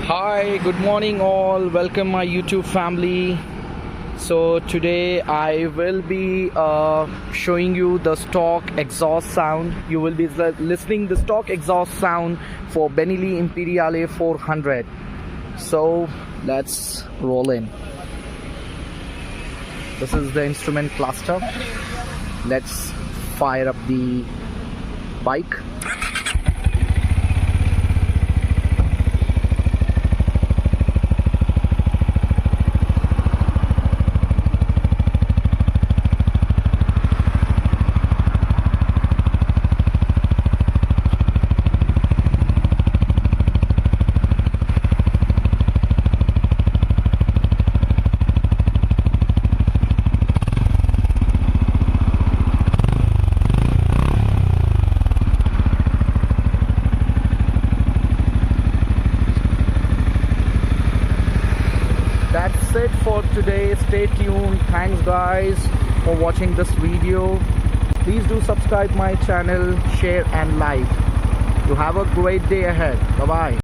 Hi, good morning all. Welcome my YouTube family. So today I will be showing you the stock exhaust sound. You will be listening the stock exhaust sound for Benelli Imperiale 400. So let's roll in. This is the instrument cluster. Let's fire up the bike. That's it for today. Stay tuned. Thanks guys for watching this video. Please do subscribe my channel, share and like. You have a great day ahead. Bye bye.